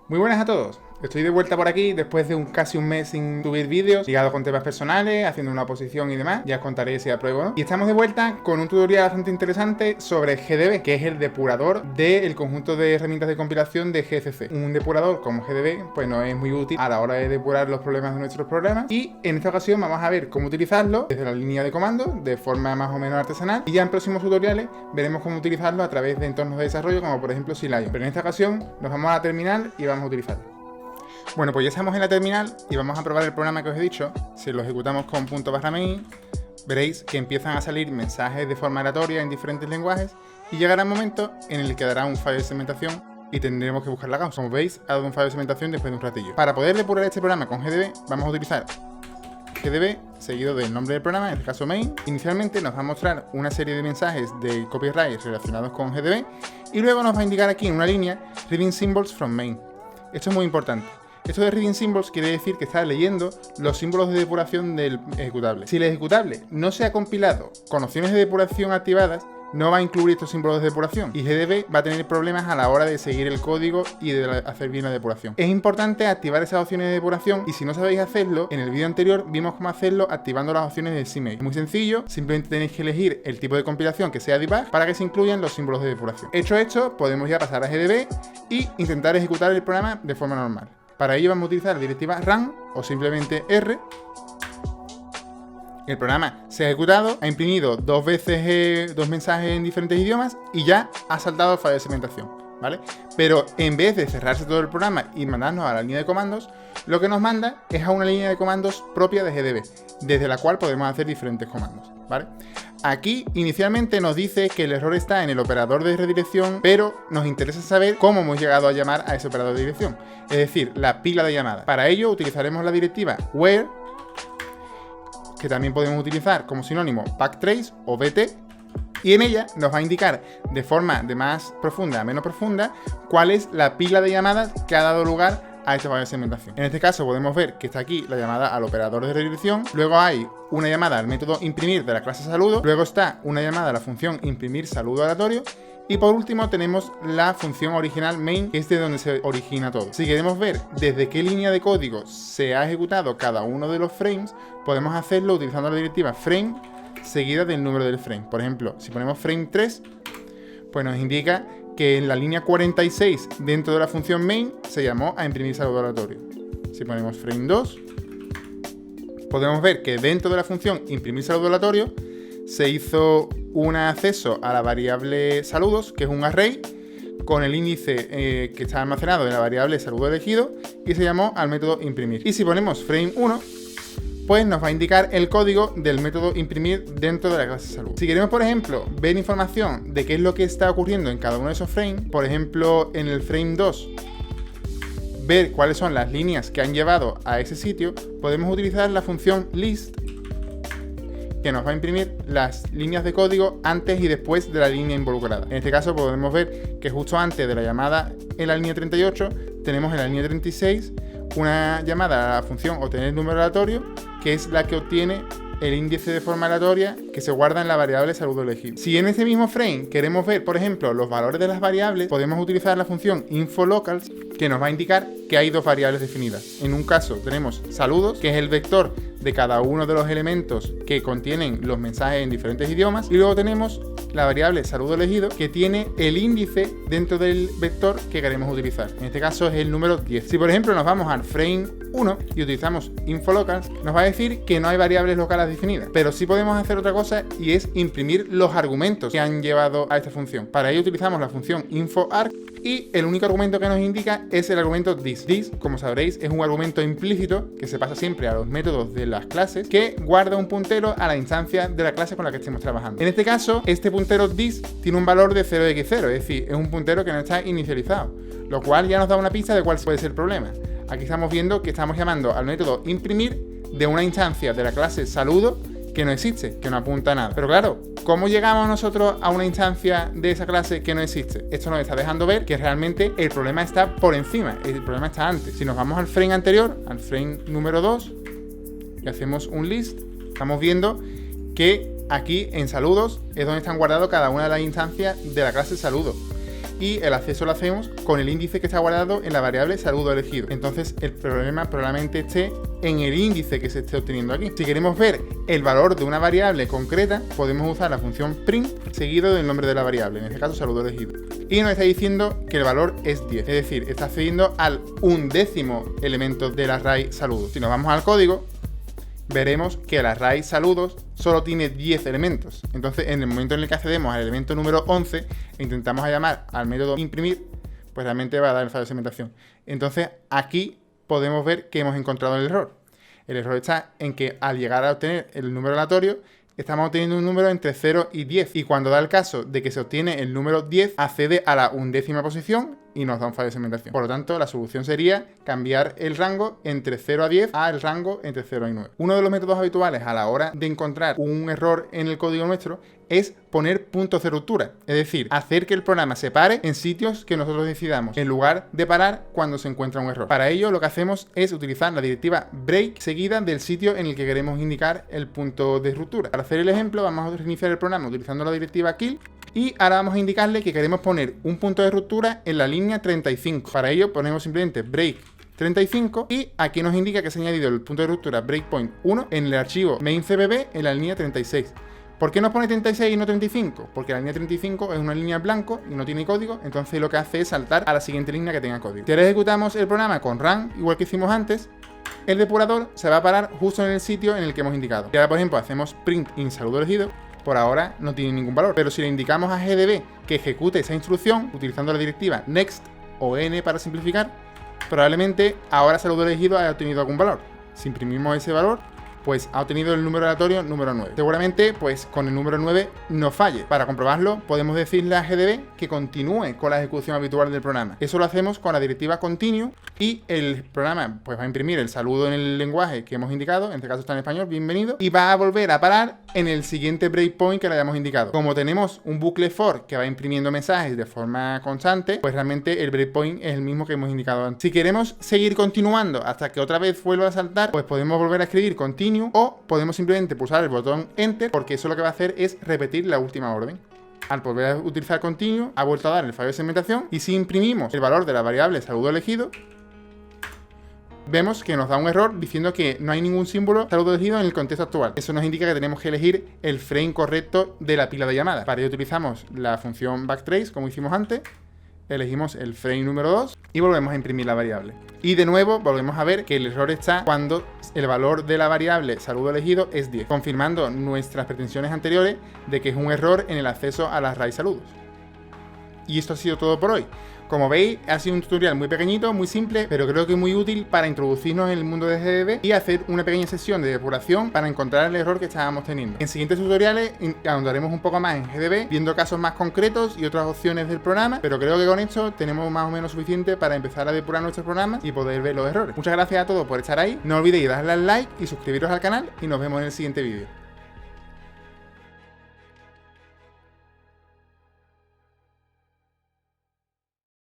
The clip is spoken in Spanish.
Muy buenas a todos. Estoy de vuelta por aquí después de casi un mes sin subir vídeos, ligado con temas personales, haciendo una oposición y demás. Ya os contaré si apruebo o no. Y estamos de vuelta con un tutorial bastante interesante sobre GDB, que es el depurador del conjunto de herramientas de compilación de GCC. Un depurador como GDB pues no es muy útil a la hora de depurar los problemas de nuestros programas. Y en esta ocasión vamos a ver cómo utilizarlo desde la línea de comandos, de forma más o menos artesanal. Y ya en próximos tutoriales veremos cómo utilizarlo a través de entornos de desarrollo, como por ejemplo Selenium. Pero en esta ocasión nos vamos a la terminal y vamos a utilizarlo. Bueno, pues ya estamos en la terminal y vamos a probar el programa que os he dicho. Si lo ejecutamos con ./main, veréis que empiezan a salir mensajes de forma aleatoria en diferentes lenguajes y llegará un momento en el que dará un fallo de segmentación y tendremos que buscar la causa. Como veis, ha dado un fallo de segmentación después de un ratillo. Para poder depurar este programa con GDB, vamos a utilizar GDB seguido del nombre del programa, en este caso main. Inicialmente nos va a mostrar una serie de mensajes de copyright relacionados con GDB y luego nos va a indicar aquí en una línea reading symbols from main. Esto es muy importante. Esto de reading symbols quiere decir que está leyendo los símbolos de depuración del ejecutable. Si el ejecutable no se ha compilado con opciones de depuración activadas, no va a incluir estos símbolos de depuración y GDB va a tener problemas a la hora de seguir el código y de hacer bien la depuración. Es importante activar esas opciones de depuración y si no sabéis hacerlo, en el vídeo anterior vimos cómo hacerlo activando las opciones de CMake. Muy sencillo, simplemente tenéis que elegir el tipo de compilación que sea debug para que se incluyan los símbolos de depuración. Hecho esto, podemos ya pasar a GDB y intentar ejecutar el programa de forma normal. Para ello vamos a utilizar la directiva run o simplemente R. El programa se ha ejecutado, ha imprimido dos veces dos mensajes en diferentes idiomas y ya ha saltado el fallo de segmentación, ¿vale? Pero en vez de cerrarse todo el programa y mandarnos a la línea de comandos, lo que nos manda es a una línea de comandos propia de GDB, desde la cual podemos hacer diferentes comandos, ¿vale? Aquí inicialmente nos dice que el error está en el operador de redirección, pero nos interesa saber cómo hemos llegado a llamar a ese operador de dirección, es decir, la pila de llamadas. Para ello utilizaremos la directiva where, que también podemos utilizar como sinónimo backtrace o bt, y en ella nos va a indicar de forma de más profunda a menos profunda cuál es la pila de llamadas que ha dado lugar a este fallo de segmentación. En este caso podemos ver que está aquí la llamada al operador de redirección, luego hay una llamada al método imprimir de la clase saludo, luego está una llamada a la función imprimir saludo aleatorio y por último tenemos la función original main, que es de donde se origina todo. Si queremos ver desde qué línea de código se ha ejecutado cada uno de los frames, podemos hacerlo utilizando la directiva frame seguida del número del frame. Por ejemplo, si ponemos frame 3, pues nos indica que en la línea 46 dentro de la función main se llamó a imprimir saludo aleatorio. Si ponemos frame 2, podemos ver que dentro de la función imprimir saludo aleatorio se hizo un acceso a la variable saludos, que es un array, con el índice que está almacenado en la variable saludo elegido y se llamó al método imprimir. Y si ponemos frame 1, pues nos va a indicar el código del método imprimir dentro de la clase salud. Si queremos, por ejemplo, ver información de qué es lo que está ocurriendo en cada uno de esos frames, por ejemplo, en el frame 2, ver cuáles son las líneas que han llevado a ese sitio, podemos utilizar la función list, que nos va a imprimir las líneas de código antes y después de la línea involucrada. En este caso podemos ver que justo antes de la llamada en la línea 38, tenemos en la línea 36 una llamada a la función obtener número aleatorio, que es la que obtiene el índice de forma aleatoria que se guarda en la variable saludo elegido. Si en este mismo frame queremos ver, por ejemplo, los valores de las variables, podemos utilizar la función infoLocals, que nos va a indicar que hay dos variables definidas. En un caso tenemos saludos, que es el vector de cada uno de los elementos que contienen los mensajes en diferentes idiomas, y luego tenemos la variable saludo elegido, que tiene el índice dentro del vector que queremos utilizar. En este caso es el número 10. Si por ejemplo nos vamos al frame 1 y utilizamos infoLocals, nos va a decir que no hay variables locales definidas, pero sí podemos hacer otra cosa y es imprimir los argumentos que han llevado a esta función. Para ello utilizamos la función infoArg y el único argumento que nos indica es el argumento this. This, como sabréis, es un argumento implícito que se pasa siempre a los métodos de las clases, que guarda un puntero a la instancia de la clase con la que estemos trabajando. En este caso, este puntero this tiene un valor de 0x0, es decir, es un puntero que no está inicializado, lo cual ya nos da una pista de cuál puede ser el problema. Aquí estamos viendo que estamos llamando al método imprimir de una instancia de la clase saludo que no existe, que no apunta a nada. Pero claro, ¿cómo llegamos nosotros a una instancia de esa clase que no existe? Esto nos está dejando ver que realmente el problema está por encima, el problema está antes. Si nos vamos al frame anterior, al frame número 2, y hacemos un list, estamos viendo que aquí en saludos es donde están guardados cada una de las instancias de la clase saludo. y el acceso lo hacemos con el índice que está guardado en la variable saludo elegido. Entonces el problema probablemente esté en el índice que se esté obteniendo aquí. Si queremos ver el valor de una variable concreta, podemos usar la función print seguido del nombre de la variable, en este caso saludo elegido. Y nos está diciendo que el valor es 10, es decir, está accediendo al 1/10 elemento del array saludos. Si nos vamos al código, veremos que el array saludos solo tiene 10 elementos. Entonces, en el momento en el que accedemos al elemento número 11 e intentamos llamar al método imprimir, pues realmente va a dar el fallo de segmentación. Entonces, aquí podemos ver que hemos encontrado el error. El error está en que al llegar a obtener el número aleatorio, estamos obteniendo un número entre 0 y 10. Y cuando da el caso de que se obtiene el número 10, accede a la 1/10 posición y nos da un fallo de segmentación. Por lo tanto, la solución sería cambiar el rango entre 0 a 10 al rango entre 0 y 9. Uno de los métodos habituales a la hora de encontrar un error en el código nuestro es poner puntos de ruptura, es decir, hacer que el programa se pare en sitios que nosotros decidamos, en lugar de parar cuando se encuentra un error. Para ello, lo que hacemos es utilizar la directiva break seguida del sitio en el que queremos indicar el punto de ruptura. Para hacer el ejemplo, vamos a reiniciar el programa utilizando la directiva kill y ahora vamos a indicarle que queremos poner un punto de ruptura en la línea 35. Para ello, ponemos simplemente break 35 y aquí nos indica que se ha añadido el punto de ruptura breakpoint 1 en el archivo maincbb en la línea 36. ¿Por qué nos pone 36 y no 35? Porque la línea 35 es una línea en blanco y no tiene código, entonces lo que hace es saltar a la siguiente línea que tenga código. Si ahora ejecutamos el programa con run, igual que hicimos antes, el depurador se va a parar justo en el sitio en el que hemos indicado. Y ahora, por ejemplo, hacemos print in saludo elegido, por ahora no tiene ningún valor. Pero si le indicamos a GDB que ejecute esa instrucción, utilizando la directiva next o n para simplificar, probablemente ahora saludo elegido haya obtenido algún valor. Si imprimimos ese valor, pues ha obtenido el número aleatorio número 9. Seguramente, pues con el número 9 no falle. Para comprobarlo, podemos decirle a GDB que continúe con la ejecución habitual del programa. Eso lo hacemos con la directiva continue y el programa pues va a imprimir el saludo en el lenguaje que hemos indicado, en este caso está en español, bienvenido, y va a volver a parar en el siguiente breakpoint que le hayamos indicado. Como tenemos un bucle for que va imprimiendo mensajes de forma constante, pues realmente el breakpoint es el mismo que hemos indicado antes. Si queremos seguir continuando hasta que otra vez vuelva a saltar, pues podemos volver a escribir continue o podemos simplemente pulsar el botón enter, porque eso lo que va a hacer es repetir la última orden. Al volver a utilizar continue, ha vuelto a dar el fallo de segmentación y si imprimimos el valor de la variable saludo elegido, vemos que nos da un error diciendo que no hay ningún símbolo saludo elegido en el contexto actual. Eso nos indica que tenemos que elegir el frame correcto de la pila de llamadas. Para ello utilizamos la función backtrace, como hicimos antes, elegimos el frame número 2 y volvemos a imprimir la variable. Y de nuevo volvemos a ver que el error está cuando el valor de la variable saludo elegido es 10, confirmando nuestras pretensiones anteriores de que es un error en el acceso al array saludos. Y esto ha sido todo por hoy. Como veis, ha sido un tutorial muy pequeñito, muy simple, pero creo que muy útil para introducirnos en el mundo de GDB y hacer una pequeña sesión de depuración para encontrar el error que estábamos teniendo. En siguientes tutoriales ahondaremos un poco más en GDB, viendo casos más concretos y otras opciones del programa, pero creo que con esto tenemos más o menos suficiente para empezar a depurar nuestros programas y poder ver los errores. Muchas gracias a todos por estar ahí, no olvidéis darle al like y suscribiros al canal y nos vemos en el siguiente vídeo.